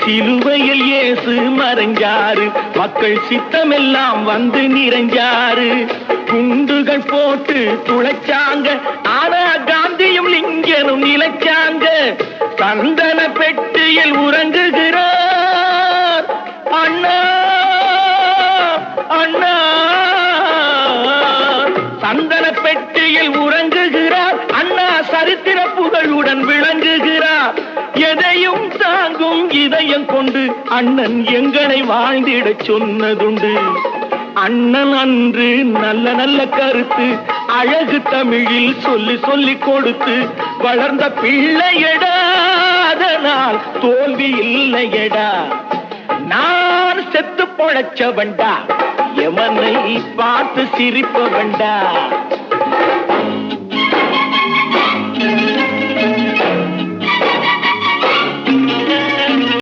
சிலுவையில் இயேசு மறைஞ்சாரு, மக்கள் சித்தமெல்லாம் வந்து நிறைஞ்சாரு. குண்டுகள் போட்டு துளைச்சாங்க, ஆனா காந்தியும் லிங்கனும் நிலைச்சாங்க. சந்தன பெட்டியில் உறங்குகிறார் அண்ணா, அண்ணா. சந்தன பெட்டியில் உறங்குகிறார் அண்ணா, சரித்திர புகழுடன் விளங்குகிறார். எதையும் தாங்கும் இதயம் கொண்டு அண்ணன் எங்களை வாழ்ந்திடச் சொன்னதுண்டு. அண்ணன் அன்று நல்ல நல்ல கருத்து அழகு தமிழில் சொல்லி சொல்லி கொடுத்து வளர்ந்த பிள்ளையடா, அதனால் தோல்வி இல்லையடா. நான் செத்து பொழைச்சவன்டா, எமனை பார்த்து சிரிப்பவன்டா.